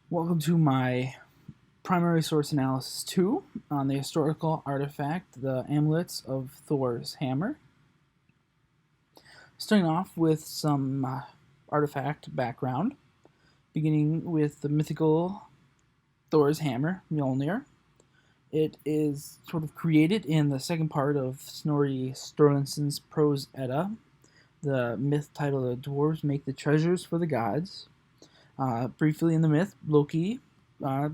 Welcome to my primary source analysis 2 on the historical artifact, the amulets of Thor's hammer. Starting off with some artifact background, beginning with the mythical Thor's hammer, Mjolnir. It is sort of created in the second part of Snorri Sturluson's Prose Edda, the myth titled "The Dwarves Make the Treasures for the Gods." Briefly in the myth, Loki uh,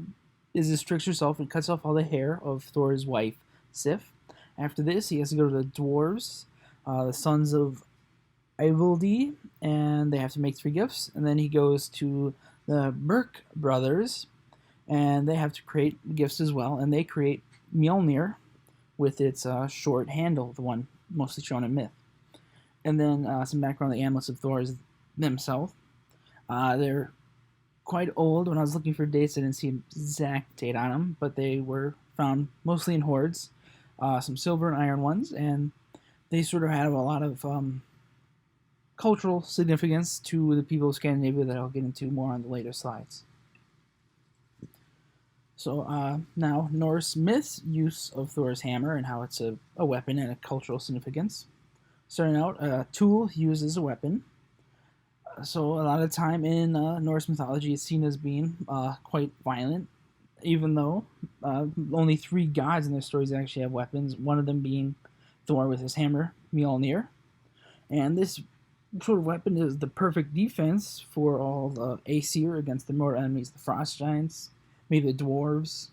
is his trickster self and cuts off all the hair of Thor's wife, Sif. After this, he has to go to the dwarves, the sons of Ivaldi, and they have to make 3 gifts. And then he goes to the Burke brothers, and they have to create gifts as well. And they create Mjolnir with its short handle, the one mostly shown in myth. And then some background on the amulets of Thor themselves. They're quite old. When I was looking for dates, I didn't see an exact date on them, but they were found mostly in hoards, some silver and iron ones, and they sort of have a lot of cultural significance to the people of Scandinavia that I'll get into more on the later slides. So now, Norse myths, use of Thor's hammer and how it's a weapon and a cultural significance. Starting out, a tool used as a weapon. So a lot of time in Norse mythology, it's seen as being quite violent, even though only 3 gods in their stories actually have weapons. One of them being Thor with his hammer, Mjolnir, and this sort of weapon is the perfect defense for all the Aesir against the mortal enemies, the frost giants, maybe the dwarves,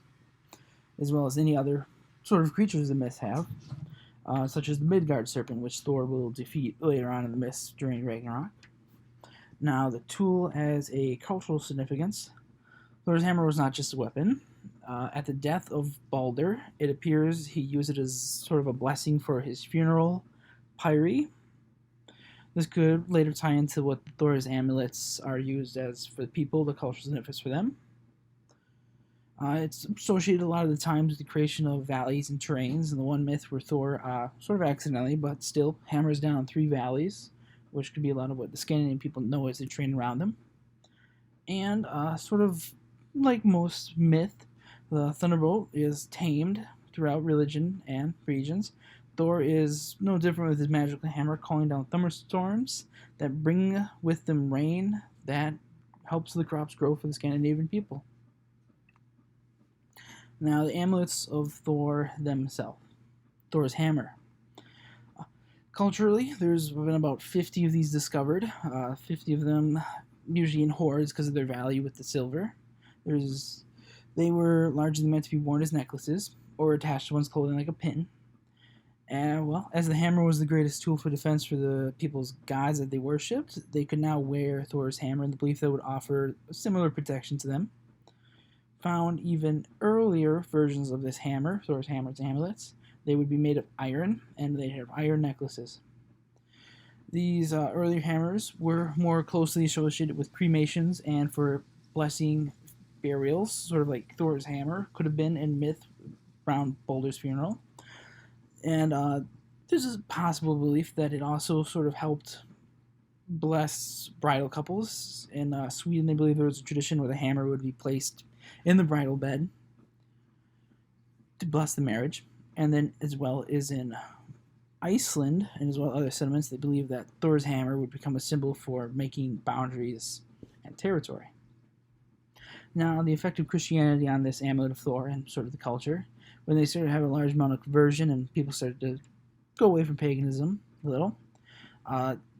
as well as any other sort of creatures the myths have, such as the Midgard serpent, which Thor will defeat later on in the myths during Ragnarok. Now, the tool as a cultural significance, Thor's hammer was not just a weapon. At the death of Balder, it appears he used it as sort of a blessing for his funeral pyre. This could later tie into what Thor's amulets are used as for the people, the cultural significance for them. It's associated a lot of the times with the creation of valleys and terrains. In the one myth where Thor, sort of accidentally, but still, hammers down 3 valleys, which could be a lot of what the Scandinavian people know as the terrain around them. And sort of like most myth, the thunderbolt is tamed throughout religion and regions. Thor is no different with his magical hammer, calling down thunderstorms that bring with them rain that helps the crops grow for the Scandinavian people. Now, the amulets of Thor themselves. Thor's hammer. Culturally, there's been about 50 of these discovered, 50 of them usually in hoards because of their value with the silver. They were largely meant to be worn as necklaces or attached to one's clothing like a pin. And, well, as the hammer was the greatest tool for defense for the people's gods that they worshipped, they could now wear Thor's hammer in the belief that it would offer similar protection to them. Found even earlier versions of this hammer, Thor's hammer's amulets. They would be made of iron, and they'd have iron necklaces. These earlier hammers were more closely associated with cremations and for blessing burials, sort of like Thor's hammer could have been in myth around Balder's funeral. And there's a possible belief that it also sort of helped bless bridal couples. In Sweden, they believe there was a tradition where the hammer would be placed in the bridal bed to bless the marriage. And then, as well as in Iceland and as well as other settlements, they believe that Thor's hammer would become a symbol for making boundaries and territory. Now, the effect of Christianity on this amulet of Thor and sort of the culture, when they started to have a large amount of conversion and people started to go away from paganism a little,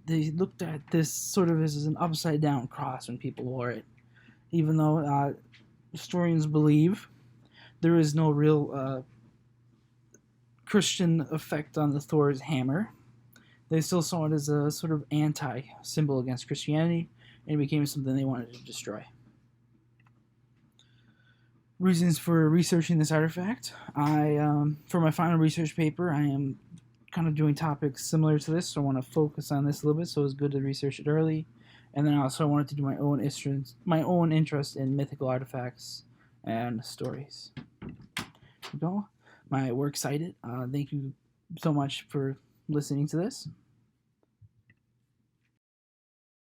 they looked at this sort of as an upside-down cross when people wore it. Even though historians believe there is no real Christian effect on the Thor's hammer, they still saw it as a sort of anti-symbol against Christianity, and it became something they wanted to destroy. Reasons for researching this artifact. For my final research paper, I am kind of doing topics similar to this, so I want to focus on this a little bit, so it's good to research it early. And then also I wanted to do my own interest in mythical artifacts and stories. So, my works cited. Thank you so much for listening to this.